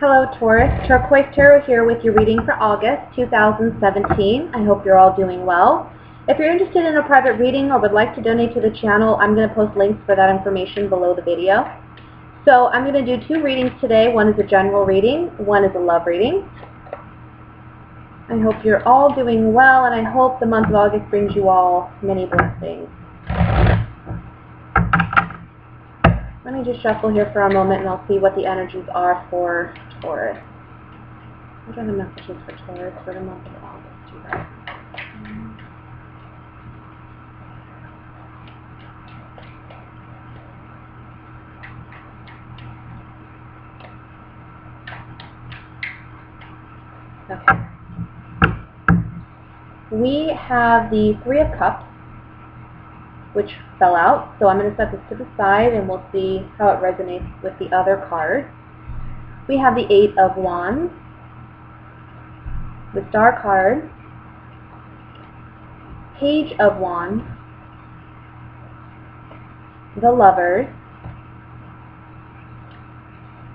Hello Taurus, Turquoise Tarot here with your reading for August 2017. I hope you're all doing well. If you're interested in a private reading or would like to donate to the channel, I'm going to post links for that information below the video. So I'm going to do two readings today. One is a general reading, one is a love reading. I hope you're all doing well, and I hope the month of August brings you all many blessings. Let me just shuffle here for a moment and I'll see what the energies are for Taurus. What are the messages for Taurus for the month of August, you guys? Okay. We have the Three of Cups, which fell out, so I'm going to set this to the side and we'll see how it resonates with the other cards. We have the Eight of Wands, the Star card, Page of Wands, the Lovers,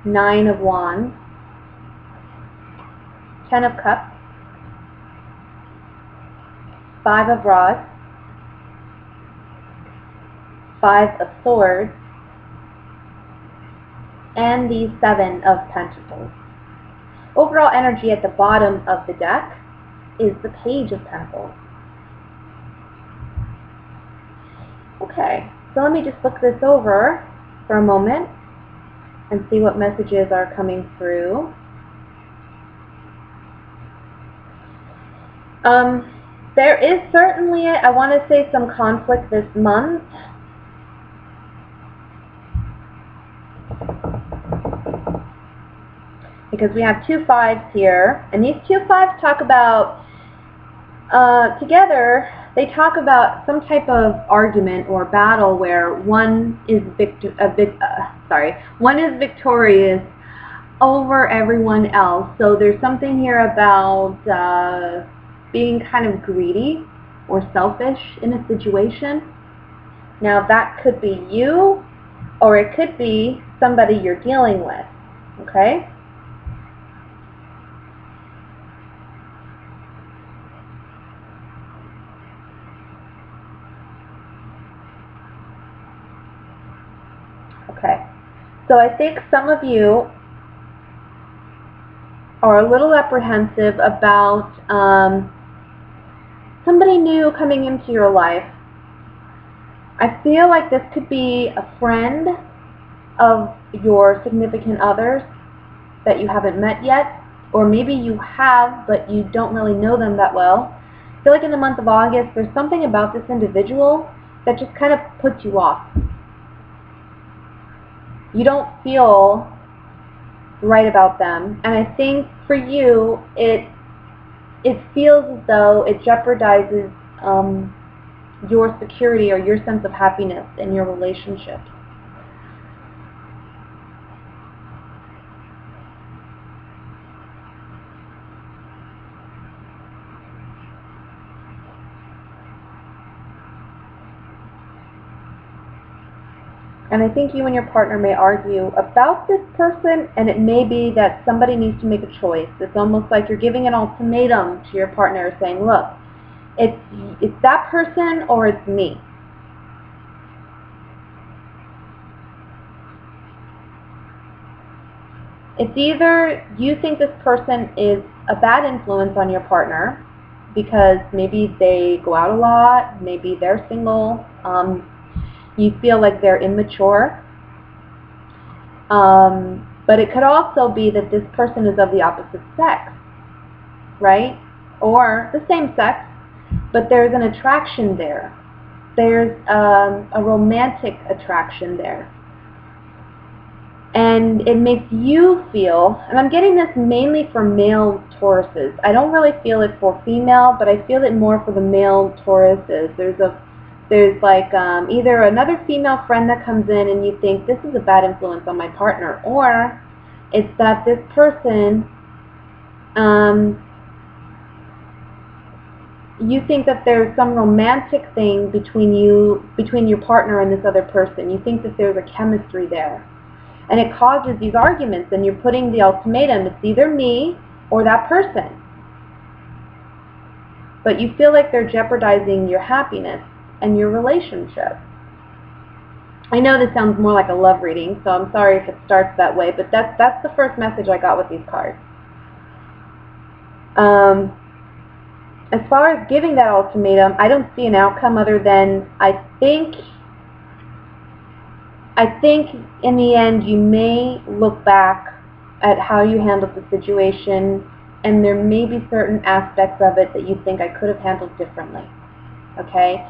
Nine of Wands, Ten of Cups, Five of Rods, Five of Swords, and the Seven of Pentacles. Overall energy at the bottom of the deck is the Page of Pentacles. Okay, so let me just look this over for a moment and see what messages are coming through. There is certainly, I want to say, some conflict this month. Because we have two fives here, and these two fives talk about, together, they talk about some type of argument or battle where one is victorious over everyone else. So there's something here about being kind of greedy or selfish in a situation. Now that could be you, or it could be somebody you're dealing with, okay? Okay, so I think some of you are a little apprehensive about somebody new coming into your life. I feel like this could be a friend of your significant others that you haven't met yet, or maybe you have, but you don't really know them that well. I feel like in the month of August, there's something about this individual that just kind of puts you off. You don't feel right about them, and I think for you, it feels as though it jeopardizes your security or your sense of happiness in your relationship. And I think you and your partner may argue about this person, and it may be that somebody needs to make a choice. It's almost like you're giving an ultimatum to your partner saying, look, it's that person or it's me. It's either you think this person is a bad influence on your partner because maybe they go out a lot, maybe they're single, you feel like they're immature, but it could also be that this person is of the opposite sex, right? Or the same sex, but there's an attraction there. There's a romantic attraction there. And it makes you feel, and I'm getting this mainly for male Tauruses. I don't really feel it for female, but I feel it more for the male Tauruses. There's like either another female friend that comes in and you think, this is a bad influence on my partner, or it's that this person, you think that there's some romantic thing between your partner and this other person. You think that there's a chemistry there. And it causes these arguments, and you're putting the ultimatum. It's either me or that person. But you feel like they're jeopardizing your happiness and your relationship. I know this sounds more like a love reading, so I'm sorry if it starts that way, but that's the first message I got with these cards. As far as giving that ultimatum, I don't see an outcome other than I think in the end you may look back at how you handled the situation, and there may be certain aspects of it that you think I could have handled differently. Okay?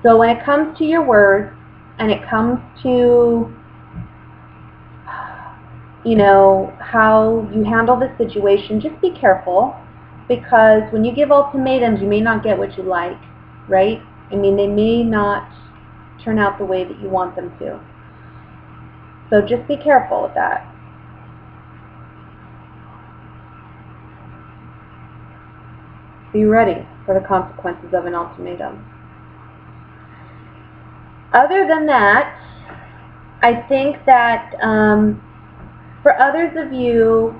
So when it comes to your words, and it comes to, you know, how you handle the situation, just be careful, because when you give ultimatums, you may not get what you like, right? I mean, they may not turn out the way that you want them to. So just be careful with that. Be ready for the consequences of an ultimatum. Other than that, I think that for others of you,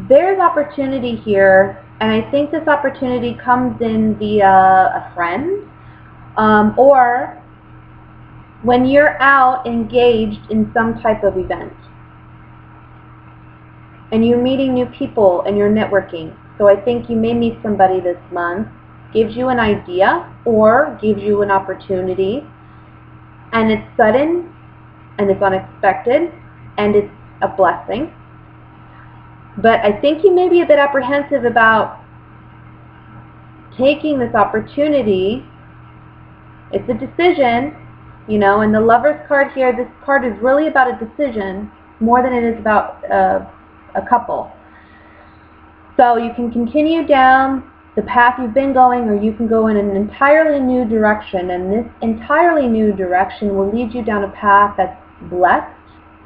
there's opportunity here, and I think this opportunity comes in via a friend, or when you're out engaged in some type of event, and you're meeting new people and you're networking. So I think you may meet somebody this month, gives you an idea or gives you an opportunity, and it's sudden and it's unexpected and it's a blessing. But I think you may be a bit apprehensive about taking this opportunity. It's a decision, you know, and the Lover's card here, this card is really about a decision more than it is about a couple. So you can continue down the path you've been going, or you can go in an entirely new direction, and this entirely new direction will lead you down a path that's blessed,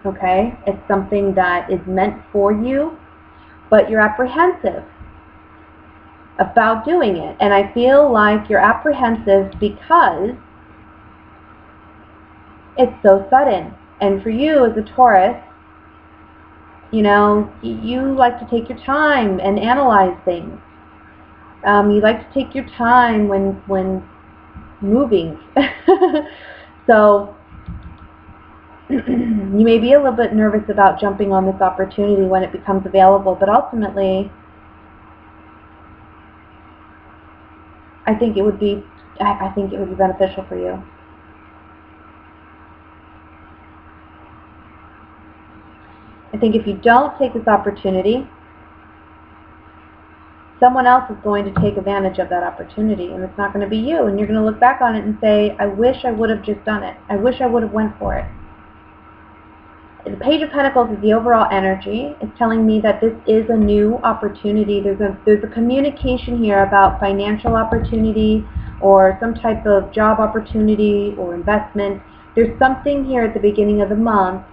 okay? It's something that is meant for you, but you're apprehensive about doing it. And I feel like you're apprehensive because it's so sudden. And for you as a Taurus, you know, you like to take your time and analyze things. You like to take your time when moving. So you may be a little bit nervous about jumping on this opportunity when it becomes available, but ultimately I think it would be beneficial for you. I think if you don't take this opportunity, someone else is going to take advantage of that opportunity, and it's not going to be you, and you're going to look back on it and say, I wish I would have just done it. I wish I would have went for it. The Page of Pentacles is the overall energy. It's telling me that this is a new opportunity. There's a communication here about financial opportunity or some type of job opportunity or investment. There's something here at the beginning of the month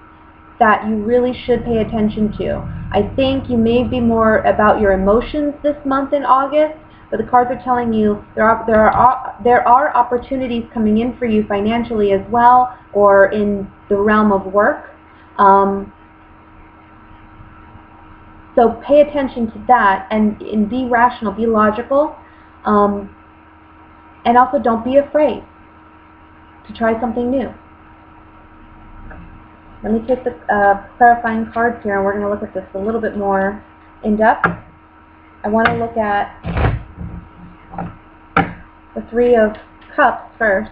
that you really should pay attention to. I think you may be more about your emotions this month in August, but the cards are telling you there are opportunities coming in for you financially as well, or in the realm of work. So pay attention to that, and be rational, be logical, and also don't be afraid to try something new. Let me take the clarifying cards here, and we're going to look at this a little bit more in depth. I want to look at the Three of Cups first.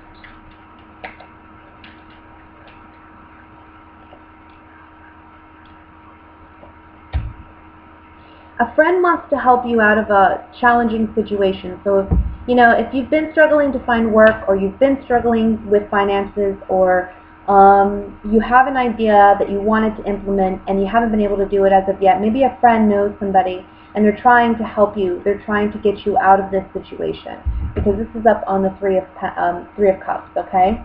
A friend wants to help you out of a challenging situation. So if you've been struggling to find work, or you've been struggling with finances, or you have an idea that you wanted to implement and you haven't been able to do it as of yet, maybe a friend knows somebody and they're trying to help you. They're trying to get you out of this situation, because this is up on the Three of Cups, okay?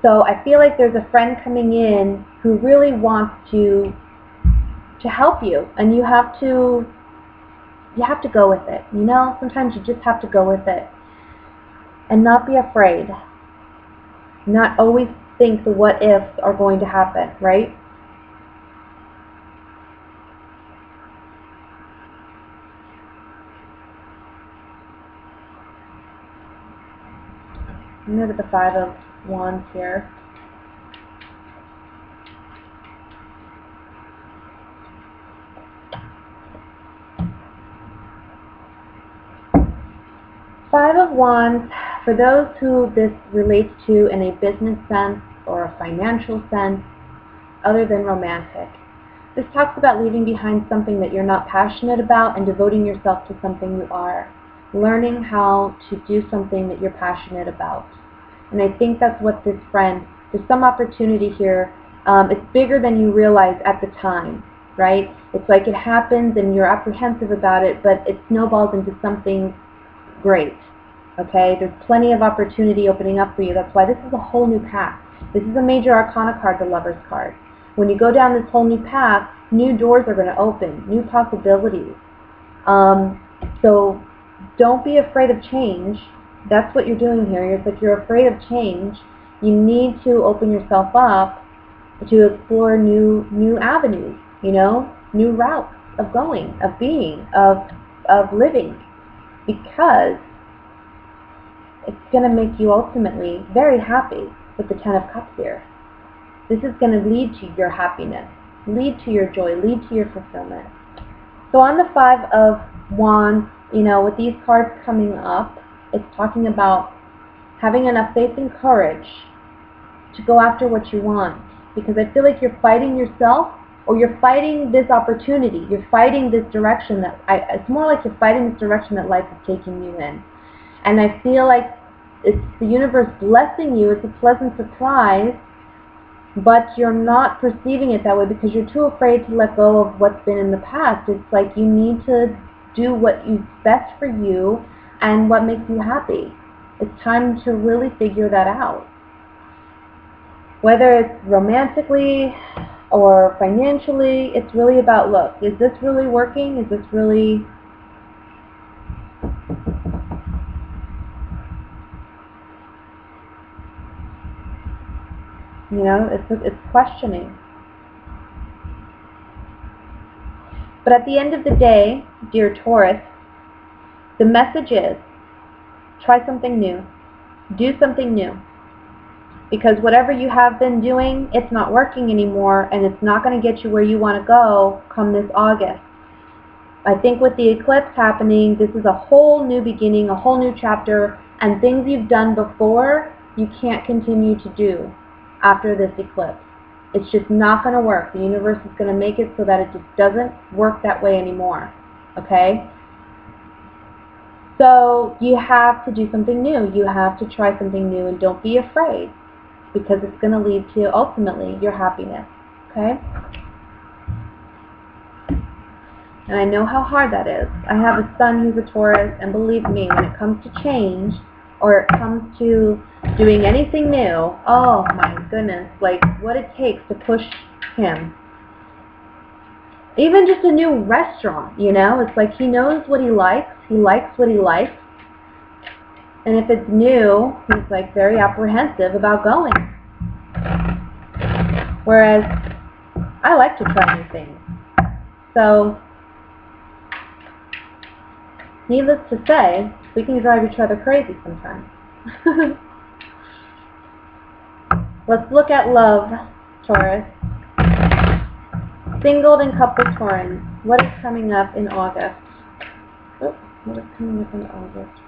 So I feel like there's a friend coming in who really wants to help you, and you have to go with it. You know, sometimes you just have to go with it and not be afraid. Not always think the what ifs are going to happen, right? I'm going to look at the Five of Wands here. Five of Wands, for those who this relates to in a business sense or a financial sense, other than romantic. This talks about leaving behind something that you're not passionate about and devoting yourself to something you are. Learning how to do something that you're passionate about. And I think that's what this friend, there's some opportunity here. It's bigger than you realize at the time, right? It's like it happens and you're apprehensive about it, but it snowballs into something great. Okay? There's plenty of opportunity opening up for you. That's why this is a whole new path. This is a major arcana card, the Lover's card. When you go down this whole new path, new doors are going to open, new possibilities. So don't be afraid of change. That's what you're doing here. It's like you're afraid of change. You need to open yourself up to explore new avenues, you know, new routes of going, of being, of living, because it's going to make you ultimately very happy with the Ten of Cups here. This is going to lead to your happiness, lead to your joy, lead to your fulfillment. So on the Five of Wands, you know, with these cards coming up, it's talking about having enough faith and courage to go after what you want. Because I feel like you're fighting yourself, or you're fighting this opportunity. You're fighting this direction it's more like you're fighting this direction that life is taking you in. And I feel like it's the universe blessing you. It's a pleasant surprise. But you're not perceiving it that way because you're too afraid to let go of what's been in the past. It's like you need to do what is best for you and what makes you happy. It's time to really figure that out. Whether it's romantically or financially, it's really about, look, is this really working? Is this really... You know, it's questioning. But at the end of the day, dear Taurus, the message is, try something new. Do something new. Because whatever you have been doing, it's not working anymore, and it's not going to get you where you want to go come this August. I think with the eclipse happening, this is a whole new beginning, a whole new chapter, and things you've done before, you can't continue to do after this eclipse. It's just not going to work. The universe is going to make it so that it just doesn't work that way anymore. Okay? So you have to do something new. You have to try something new, and don't be afraid, because it's going to lead to, ultimately, your happiness. Okay? And I know how hard that is. I have a son who's a Taurus, and believe me, when it comes to change, or it comes to doing anything new, oh my goodness, like what it takes to push him. Even just a new restaurant, you know, it's like he knows what he likes what he likes, and if it's new, he's like very apprehensive about going. Whereas I like to try new things. So, needless to say, we can drive each other crazy sometimes. Let's look at love, Taurus. Singled and coupled Taurans. What is coming up in August? Oh, what is coming up in August?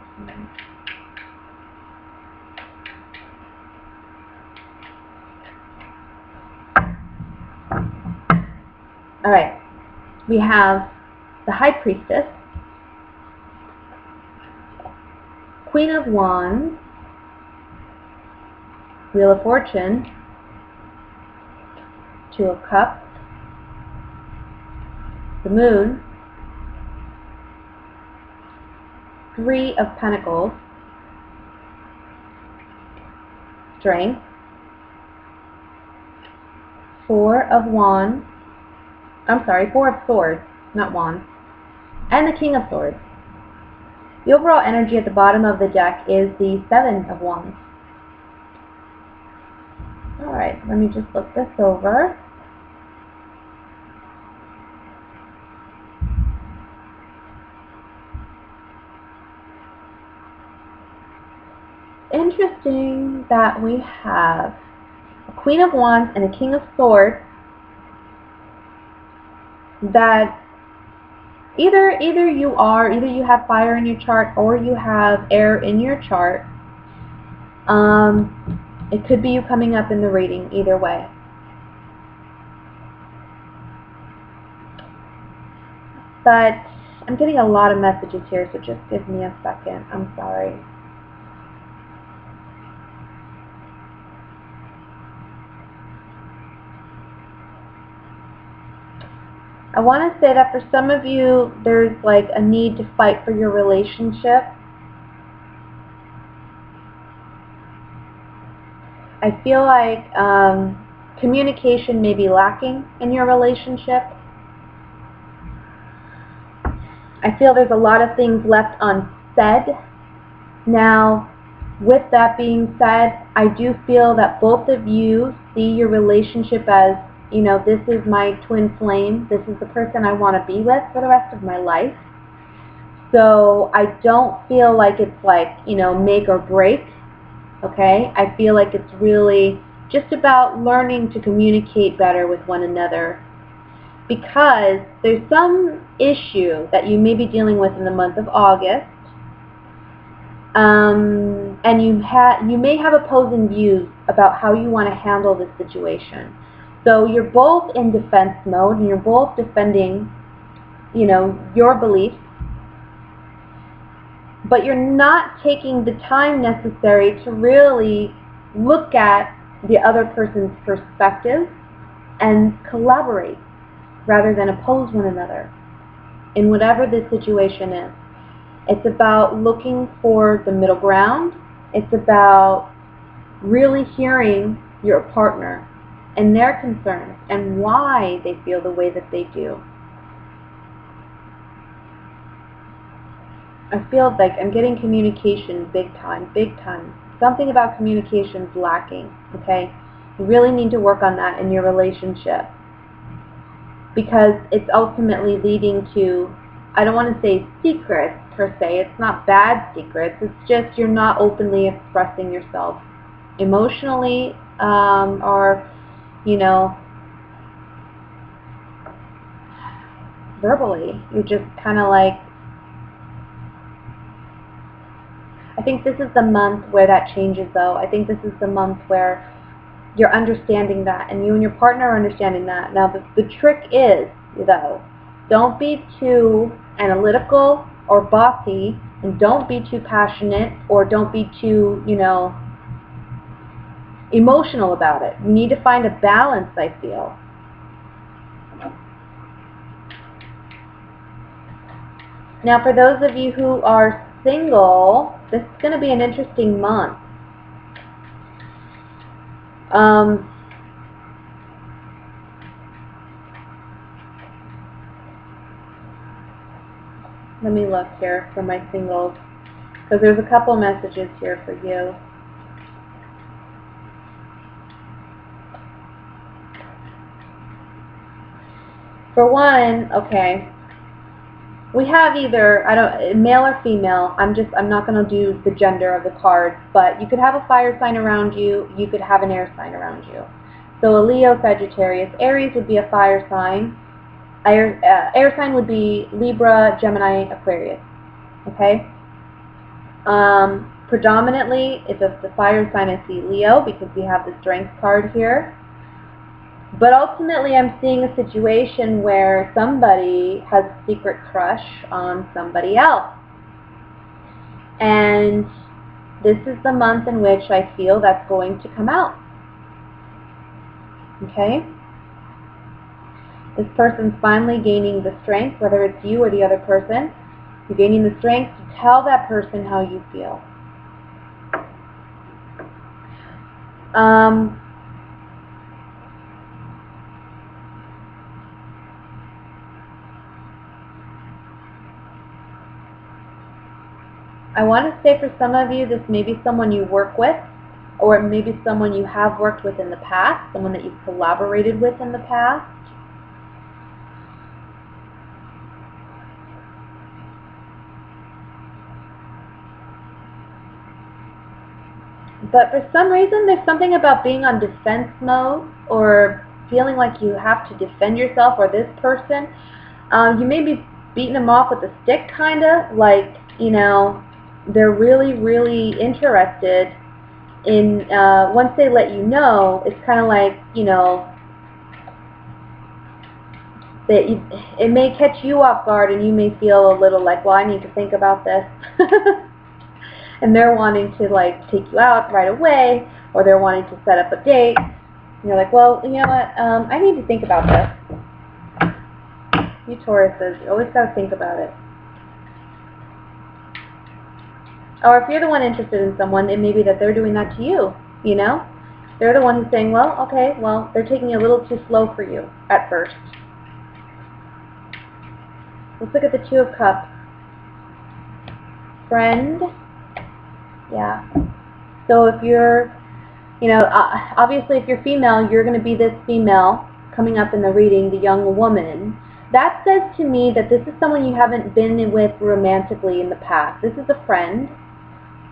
Alright. We have the High Priestess, Queen of Wands, Wheel of Fortune, Two of Cups, the Moon, Three of Pentacles, Strength, Four of Swords, not Wands, and the King of Swords. The overall energy at the bottom of the deck is the Seven of Wands. Alright, let me just look this over. interesting that we have a Queen of Wands and a King of Swords that either you have fire in your chart or you have air in your chart. It could be you coming up in the reading, either way. But I'm getting a lot of messages here, so just give me a second. I'm sorry. I want to say that for some of you, there's like a need to fight for your relationship. I feel like communication may be lacking in your relationship. I feel there's a lot of things left unsaid. Now, with that being said, I do feel that both of you see your relationship as, you know, this is my twin flame. This is the person I want to be with for the rest of my life. So I don't feel like it's like, you know, make or break. Okay? I feel like it's really just about learning to communicate better with one another, because there's some issue that you may be dealing with in the month of August, and you may have opposing views about how you want to handle this situation. So you're both in defense mode, and you're both defending, you know, your beliefs, but you're not taking the time necessary to really look at the other person's perspective and collaborate rather than oppose one another in whatever this situation is. It's about looking for the middle ground. It's about really hearing your partner and their concerns and why they feel the way that they do. I feel like I'm getting communication big time, big time. Something about communication is lacking, okay? You really need to work on that in your relationship, because it's ultimately leading to, I don't want to say secrets per se, it's not bad secrets, it's just you're not openly expressing yourself emotionally, or, you know, verbally. You're just kind of like, I think this is the month where that changes, though. I think this is the month where you're understanding that, and you and your partner are understanding that. Now, the trick is, though, don't be too analytical or bossy, and don't be too passionate, or don't be too, you know, emotional about it. You need to find a balance, I feel. Now, for those of you who are single, this is going to be an interesting month. Let me look here for my singles, because there's a couple messages here for you. For one, okay, we have either, male or female. I'm not going to do the gender of the cards, but you could have a fire sign around you. You could have an air sign around you. So a Leo, Sagittarius, Aries would be a fire sign. Air sign would be Libra, Gemini, Aquarius. Okay. Predominantly, if it's the fire sign, I see Leo, because we have the Strength card here. But ultimately, I'm seeing a situation where somebody has a secret crush on somebody else. And this is the month in which I feel that's going to come out. Okay? This person's finally gaining the strength, whether it's you or the other person. You're gaining the strength to tell that person how you feel. I want to say for some of you, this may be someone you work with, or it may be someone you have worked with in the past, someone that you've collaborated with in the past. But for some reason, there's something about being on defense mode or feeling like you have to defend yourself or this person. You may be beating them off with a stick, kind of, like, you know, they're really, really interested in, once they let you know, it's kind of like, you know, that it may catch you off guard and you may feel a little like, well, I need to think about this. And they're wanting to, like, take you out right away, or they're wanting to set up a date. And you're like, well, you know what, I need to think about this. You Tauruses, you always got to think about it. Or if you're the one interested in someone, it may be that they're doing that to you, you know? They're the one who's saying, well, okay, well, they're taking it a little too slow for you at first. Let's look at the Two of Cups. Friend. Yeah. So if you're, you know, obviously if you're female, you're going to be this female coming up in the reading, the young woman. That says to me that this is someone you haven't been with romantically in the past. This is a friend.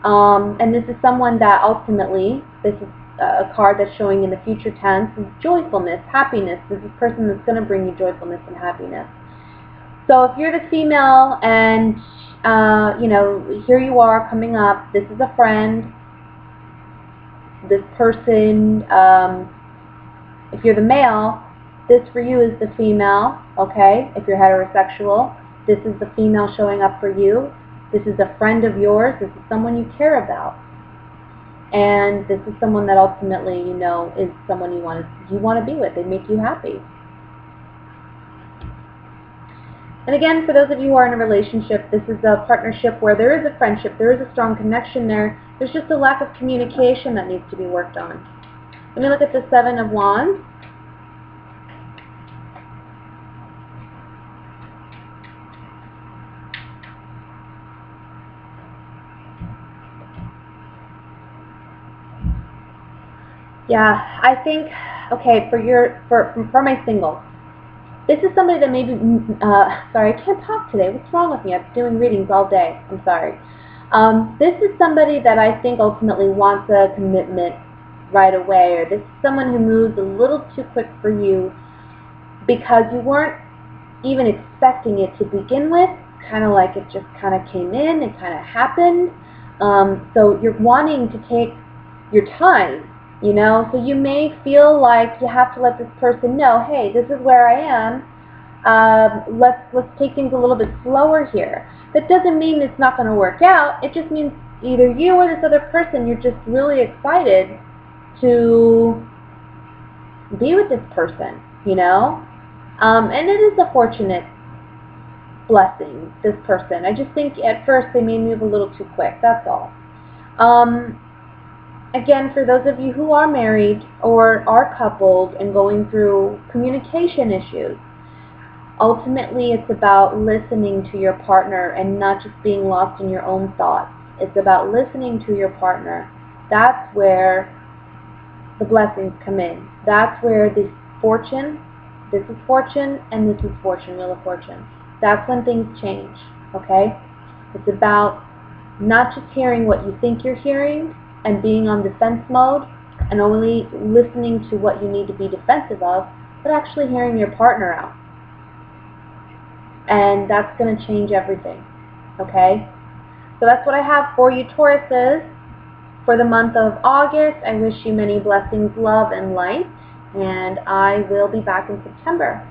And this is someone that ultimately, this is a card that's showing in the future tense, joyfulness, happiness. This is a person that's going to bring you joyfulness and happiness. So if you're the female and, you know, here you are coming up, this is a friend, this person, if you're the male, this for you is the female, okay? If you're heterosexual, this is the female showing up for you. This is a friend of yours. This is someone you care about. And this is someone that ultimately, you know, is someone you want to be with. They make you happy. And again, for those of you who are in a relationship, this is a partnership where there is a friendship, there is a strong connection there. There's just a lack of communication that needs to be worked on. Let me look at the Seven of Wands. Yeah, I think, okay, for my singles, this is somebody that maybe, sorry, I can't talk today. What's wrong with me? I've been doing readings all day. I'm sorry. This is somebody that I think ultimately wants a commitment right away, or this is someone who moves a little too quick for you because you weren't even expecting it to begin with, kind of like it just kind of came in, it kind of happened. So you're wanting to take your time, you know, so you may feel like you have to let this person know, hey, this is where I am. Let's take things a little bit slower here. That doesn't mean it's not going to work out. It just means either you or this other person, you're just really excited to be with this person, you know. And it is a fortunate blessing, this person. I just think at first they may move a little too quick, that's all. Again, for those of you who are married or are coupled and going through communication issues, ultimately it's about listening to your partner and not just being lost in your own thoughts. It's about listening to your partner. That's where the blessings come in. That's where the fortune, this is fortune and this is fortune, Wheel of Fortune. That's when things change, okay? It's about not just hearing what you think you're hearing and being on defense mode and only listening to what you need to be defensive of, but actually hearing your partner out. And that's going to change everything, okay? So that's what I have for you, Tauruses, for the month of August. I wish you many blessings, love, and light, and I will be back in September.